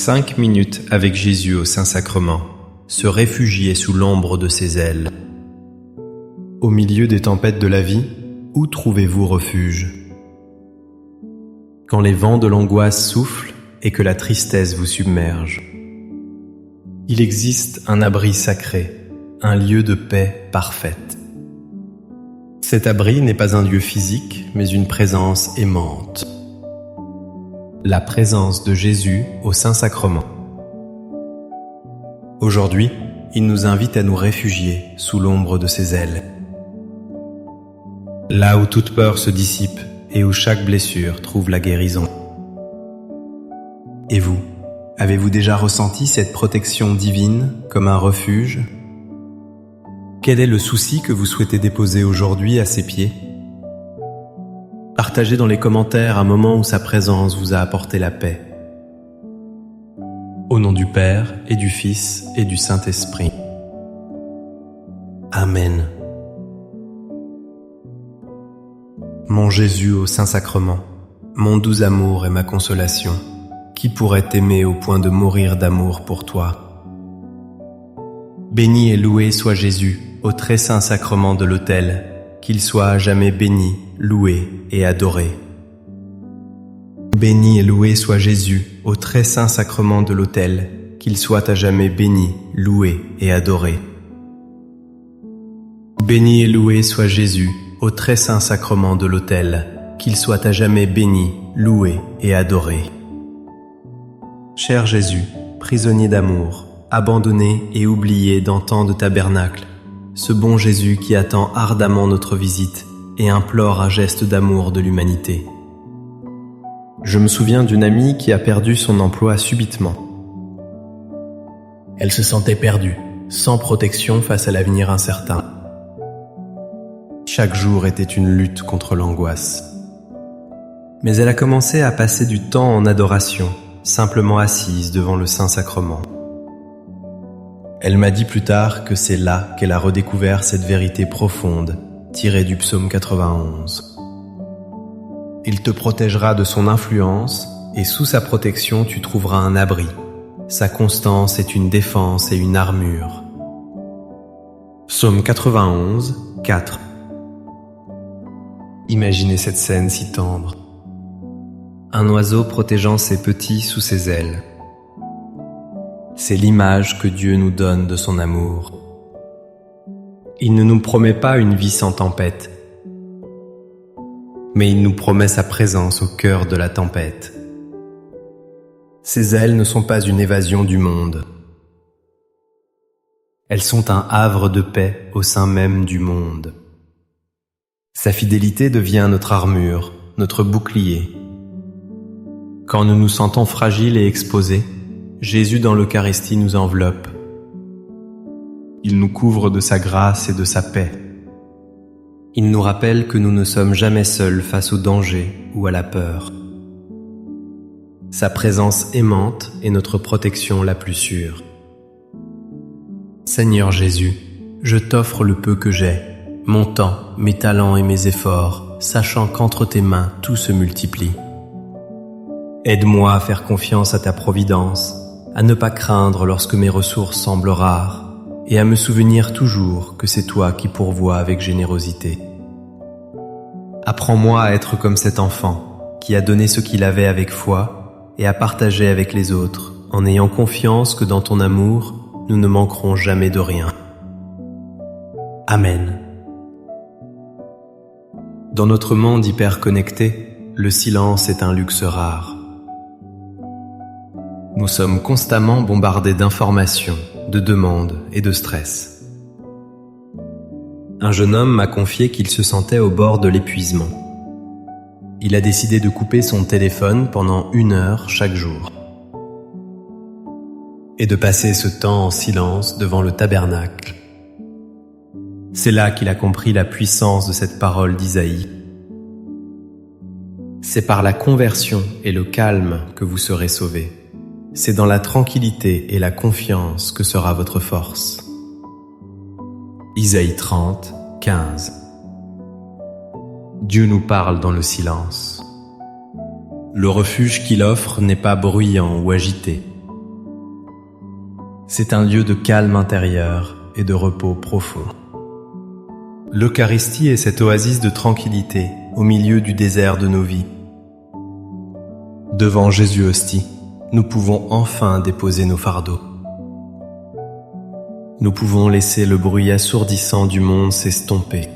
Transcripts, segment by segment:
5 minutes avec Jésus au Saint-Sacrement, se réfugier sous l'ombre de ses ailes. Au milieu des tempêtes de la vie, où trouvez-vous refuge? Quand les vents de l'angoisse soufflent et que la tristesse vous submerge, il existe un abri sacré, un lieu de paix parfaite. Cet abri n'est pas un lieu physique, mais une présence aimante. La présence de Jésus au Saint-Sacrement. Aujourd'hui, il nous invite à nous réfugier sous l'ombre de ses ailes. Là où toute peur se dissipe et où chaque blessure trouve la guérison. Et vous, avez-vous déjà ressenti cette protection divine comme un refuge? Quel est le souci que vous souhaitez déposer aujourd'hui à ses pieds? Partagez dans les commentaires un moment où sa présence vous a apporté la paix. Au nom du Père et du Fils et du Saint-Esprit. Amen. Mon Jésus au Saint-Sacrement, mon doux amour et ma consolation, qui pourrait t'aimer au point de mourir d'amour pour toi? Béni et loué soit Jésus au très saint sacrement de l'autel, qu'il soit à jamais béni, loué et adoré. Béni et loué soit Jésus au très saint sacrement de l'autel, qu'il soit à jamais béni, loué et adoré. Béni et loué soit Jésus au très saint sacrement de l'autel, qu'il soit à jamais béni, loué et adoré. Cher Jésus, prisonnier d'amour, abandonné et oublié dans tant de tabernacles, ce bon Jésus qui attend ardemment notre visite et implore un geste d'amour de l'humanité. Je me souviens d'une amie qui a perdu son emploi subitement. Elle se sentait perdue, sans protection face à l'avenir incertain. Chaque jour était une lutte contre l'angoisse. Mais elle a commencé à passer du temps en adoration, simplement assise devant le Saint-Sacrement. Elle m'a dit plus tard que c'est là qu'elle a redécouvert cette vérité profonde, tirée du psaume 91. Il te protégera de son influence, et sous sa protection tu trouveras un abri. Sa constance est une défense et une armure. Psaume 91, 4. Imaginez cette scène si tendre. Un oiseau protégeant ses petits sous ses ailes. C'est l'image que Dieu nous donne de son amour. Il ne nous promet pas une vie sans tempête, mais il nous promet sa présence au cœur de la tempête. Ses ailes ne sont pas une évasion du monde. Elles sont un havre de paix au sein même du monde. Sa fidélité devient notre armure, notre bouclier. Quand nous nous sentons fragiles et exposés, Jésus dans l'Eucharistie nous enveloppe. Il nous couvre de sa grâce et de sa paix. Il nous rappelle que nous ne sommes jamais seuls face au danger ou à la peur. Sa présence aimante est notre protection la plus sûre. Seigneur Jésus, je t'offre le peu que j'ai, mon temps, mes talents et mes efforts, sachant qu'entre tes mains tout se multiplie. Aide-moi à faire confiance à ta providence, à ne pas craindre lorsque mes ressources semblent rares, et à me souvenir toujours que c'est toi qui pourvois avec générosité. Apprends-moi à être comme cet enfant, qui a donné ce qu'il avait avec foi, et à partager avec les autres, en ayant confiance que dans ton amour, nous ne manquerons jamais de rien. Amen. Dans notre monde hyper connecté, le silence est un luxe rare. Nous sommes constamment bombardés d'informations, de demandes et de stress. Un jeune homme m'a confié qu'il se sentait au bord de l'épuisement. Il a décidé de couper son téléphone pendant 1 heure chaque jour et de passer ce temps en silence devant le tabernacle. C'est là qu'il a compris la puissance de cette parole d'Isaïe. C'est par la conversion et le calme que vous serez sauvés. C'est dans la tranquillité et la confiance que sera votre force. Isaïe 30, 15. Dieu nous parle dans le silence. Le refuge qu'il offre n'est pas bruyant ou agité, C'est un lieu de calme intérieur et de repos profond. L'Eucharistie est cette oasis de tranquillité au milieu du désert de nos vies. Devant Jésus hostie, nous pouvons enfin déposer nos fardeaux. Nous pouvons laisser le bruit assourdissant du monde s'estomper.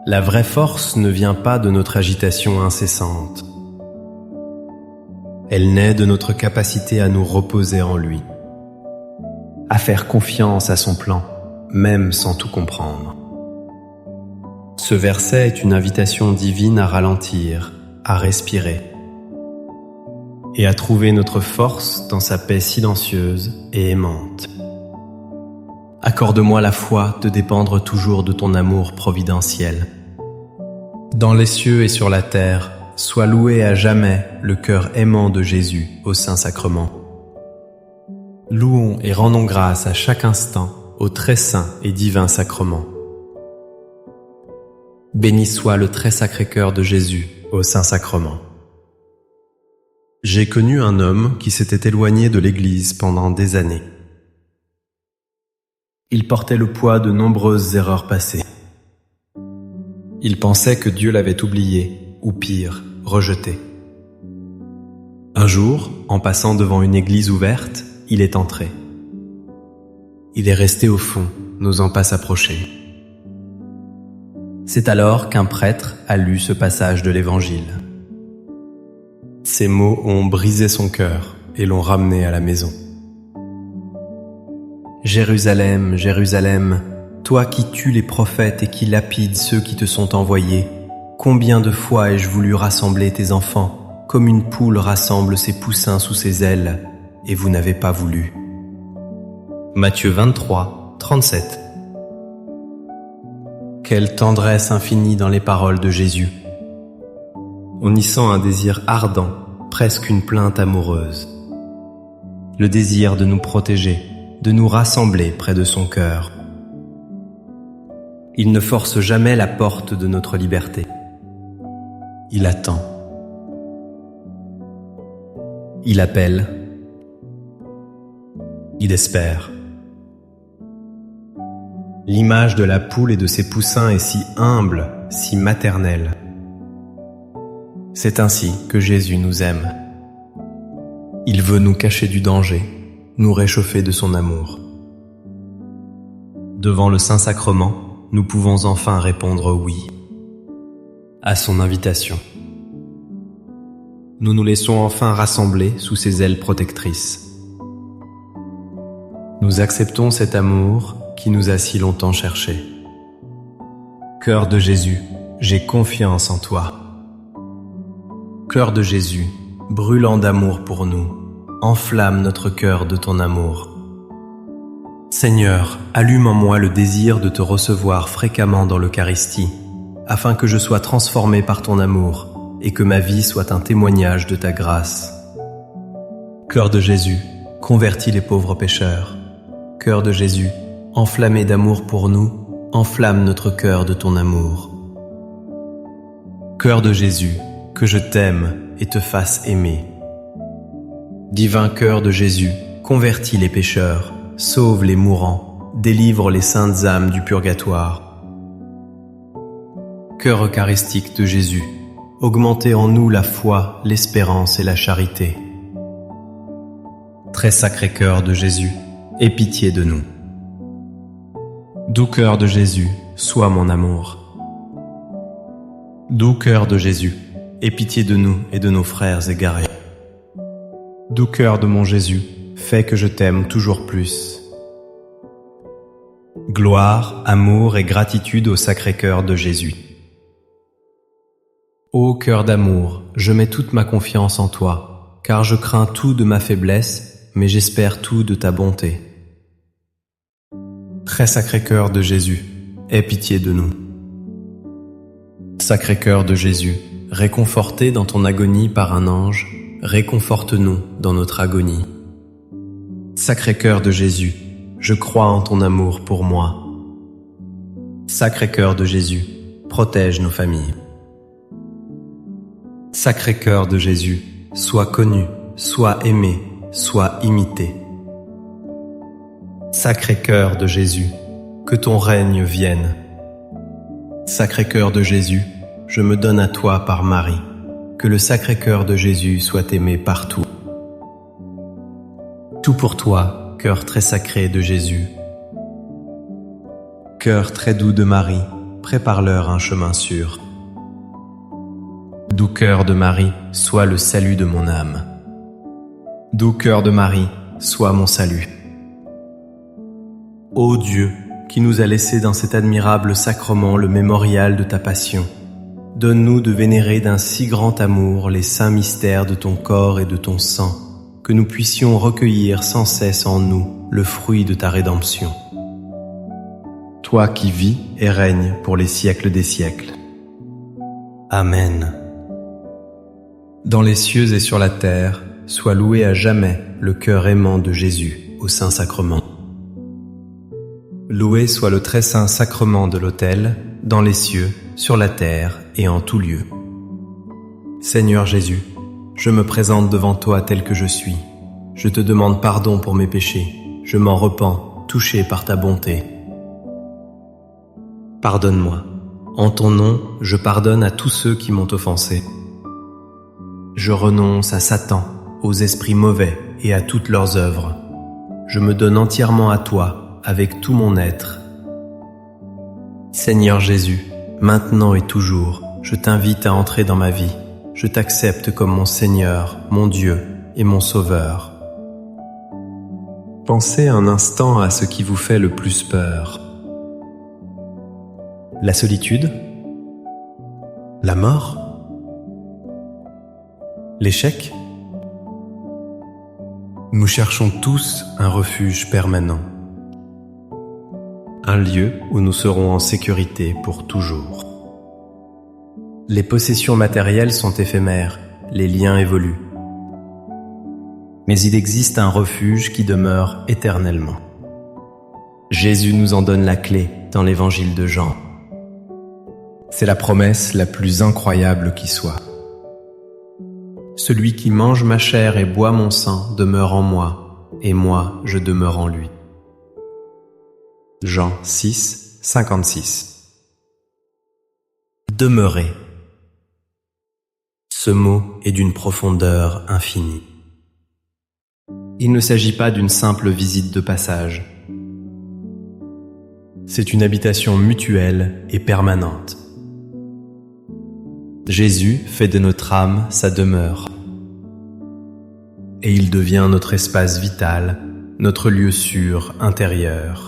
La vraie force ne vient pas de notre agitation incessante. Elle naît de notre capacité à nous reposer en lui, à faire confiance à son plan, même sans tout comprendre. Ce verset est une invitation divine à ralentir, à respirer, et à trouver notre force dans sa paix silencieuse et aimante. Accorde-moi la foi de dépendre toujours de ton amour providentiel. Dans les cieux et sur la terre, sois loué à jamais le cœur aimant de Jésus au Saint-Sacrement. Louons et rendons grâce à chaque instant au très saint et divin sacrement. Béni soit le très sacré cœur de Jésus au Saint-Sacrement. J'ai connu un homme qui s'était éloigné de l'Église pendant des années. Il portait le poids de nombreuses erreurs passées. Il pensait que Dieu l'avait oublié, ou pire, rejeté. Un jour, en passant devant une église ouverte, il est entré. Il est resté au fond, n'osant pas s'approcher. C'est alors qu'un prêtre a lu ce passage de l'Évangile. Ces mots ont brisé son cœur et l'ont ramené à la maison. Jérusalem, Jérusalem, toi qui tues les prophètes et qui lapides ceux qui te sont envoyés, combien de fois ai-je voulu rassembler tes enfants, comme une poule rassemble ses poussins sous ses ailes, et vous n'avez pas voulu. Matthieu 23, 37. Quelle tendresse infinie dans les paroles de Jésus. On y sent un désir ardent, presque une plainte amoureuse. Le désir de nous protéger, de nous rassembler près de son cœur. Il ne force jamais la porte de notre liberté. Il attend. Il appelle. Il espère. L'image de la poule et de ses poussins est si humble, si maternelle. C'est ainsi que Jésus nous aime. Il veut nous cacher du danger, nous réchauffer de son amour. Devant le Saint-Sacrement, nous pouvons enfin répondre oui à son invitation. Nous nous laissons enfin rassembler sous ses ailes protectrices. Nous acceptons cet amour qui nous a si longtemps cherché. Cœur de Jésus, j'ai confiance en toi. Cœur de Jésus, brûlant d'amour pour nous, enflamme notre cœur de ton amour. Seigneur, allume en moi le désir de te recevoir fréquemment dans l'Eucharistie, afin que je sois transformé par ton amour et que ma vie soit un témoignage de ta grâce. Cœur de Jésus, convertis les pauvres pécheurs. Cœur de Jésus, enflammé d'amour pour nous, enflamme notre cœur de ton amour. Cœur de Jésus, que je t'aime et te fasse aimer. Divin cœur de Jésus, convertis les pécheurs, sauve les mourants, délivre les saintes âmes du purgatoire. Cœur eucharistique de Jésus, augmentez en nous la foi, l'espérance et la charité. Très sacré cœur de Jésus, aie pitié de nous. Doux cœur de Jésus, sois mon amour. Doux cœur de Jésus, aie pitié de nous et de nos frères égarés. Doux cœur de mon Jésus, fais que je t'aime toujours plus. Gloire, amour et gratitude au Sacré-Cœur de Jésus. Ô cœur d'amour, je mets toute ma confiance en toi, car je crains tout de ma faiblesse, mais j'espère tout de ta bonté. Très Sacré-Cœur de Jésus, aie pitié de nous. Sacré-Cœur de Jésus, réconforté dans ton agonie par un ange, réconforte-nous dans notre agonie. Sacré-Cœur de Jésus, je crois en ton amour pour moi. Sacré-Cœur de Jésus, protège nos familles. Sacré-Cœur de Jésus, sois connu, sois aimé, sois imité. Sacré-Cœur de Jésus, que ton règne vienne. Sacré-Cœur de Jésus, je me donne à toi par Marie. Que le Sacré-Cœur de Jésus soit aimé partout. Tout pour toi, cœur très sacré de Jésus. Cœur très doux de Marie, prépare-leur un chemin sûr. Doux cœur de Marie, sois le salut de mon âme. Doux cœur de Marie, sois mon salut. Ô Dieu, qui nous a laissé dans cet admirable sacrement le mémorial de ta passion, donne-nous de vénérer d'un si grand amour les saints mystères de ton corps et de ton sang, que nous puissions recueillir sans cesse en nous le fruit de ta rédemption. Toi qui vis et règnes pour les siècles des siècles. Amen. Dans les cieux et sur la terre, soit loué à jamais le cœur aimant de Jésus au Saint-Sacrement. Loué soit le très saint sacrement de l'autel, dans les cieux, sur la terre et en tout lieu. Seigneur Jésus, je me présente devant toi tel que je suis. Je te demande pardon pour mes péchés. Je m'en repens, touché par ta bonté. Pardonne-moi. En ton nom, je pardonne à tous ceux qui m'ont offensé. Je renonce à Satan, aux esprits mauvais et à toutes leurs œuvres. Je me donne entièrement à toi, avec tout mon être. Seigneur Jésus, maintenant et toujours, je t'invite à entrer dans ma vie. Je t'accepte comme mon Seigneur, mon Dieu et mon Sauveur. Pensez un instant à ce qui vous fait le plus peur. La solitude? La mort? L'échec? Nous cherchons tous un refuge permanent. Un lieu où nous serons en sécurité pour toujours. Les possessions matérielles sont éphémères, les liens évoluent. Mais il existe un refuge qui demeure éternellement. Jésus nous en donne la clé dans l'évangile de Jean. C'est la promesse la plus incroyable qui soit. Celui qui mange ma chair et boit mon sang demeure en moi, et moi je demeure en lui. Jean 6, 56. Demeurer. Ce mot est d'une profondeur infinie. Il ne s'agit pas d'une simple visite de passage. C'est une habitation mutuelle et permanente. Jésus fait de notre âme sa demeure. Et il devient notre espace vital, notre lieu sûr, intérieur.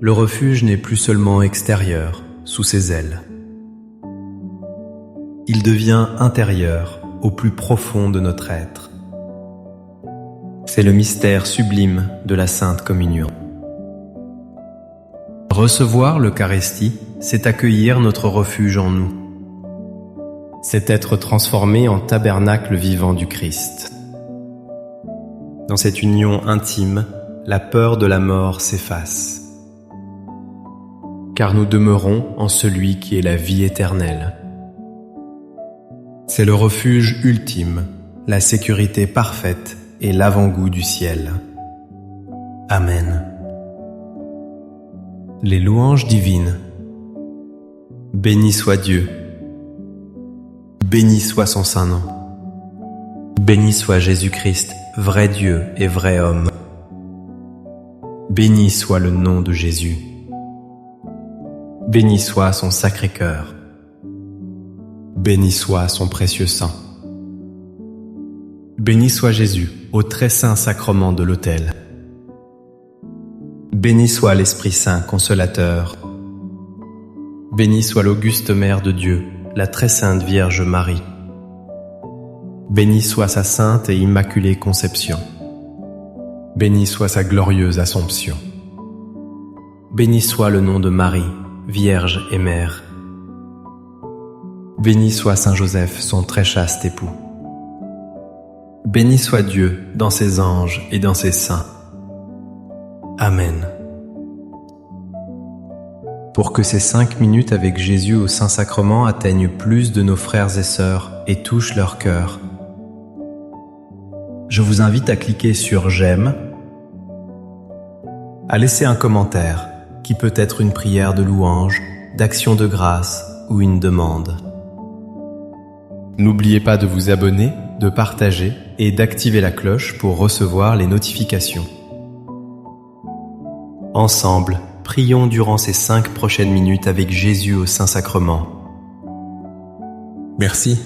Le refuge n'est plus seulement extérieur, sous ses ailes. Il devient intérieur, au plus profond de notre être. C'est le mystère sublime de la Sainte Communion. Recevoir l'Eucharistie, c'est accueillir notre refuge en nous. C'est être transformé en tabernacle vivant du Christ. Dans cette union intime, la peur de la mort s'efface. Car nous demeurons en celui qui est la vie éternelle. C'est le refuge ultime, la sécurité parfaite et l'avant-goût du ciel. Amen. Les louanges divines. Béni soit Dieu. Béni soit son saint nom. Béni soit Jésus-Christ, vrai Dieu et vrai homme. Béni soit le nom de Jésus. Béni soit son sacré cœur. Béni soit son précieux sang. Béni soit Jésus, au très saint sacrement de l'autel. Béni soit l'Esprit Saint consolateur. Béni soit l'auguste Mère de Dieu, la très sainte Vierge Marie. Béni soit sa sainte et immaculée conception. Béni soit sa glorieuse Assomption. Béni soit le nom de Marie, Vierge et Mère. Béni soit Saint Joseph, son très chaste époux. Béni soit Dieu dans ses anges et dans ses saints. Amen. Pour que ces 5 minutes avec Jésus au Saint-Sacrement atteignent plus de nos frères et sœurs et touchent leur cœur, je vous invite à cliquer sur « J'aime » à laisser un commentaire qui peut être une prière de louange, d'action de grâce ou une demande. N'oubliez pas de vous abonner, de partager et d'activer la cloche pour recevoir les notifications. Ensemble, prions durant ces 5 prochaines minutes avec Jésus au Saint-Sacrement. Merci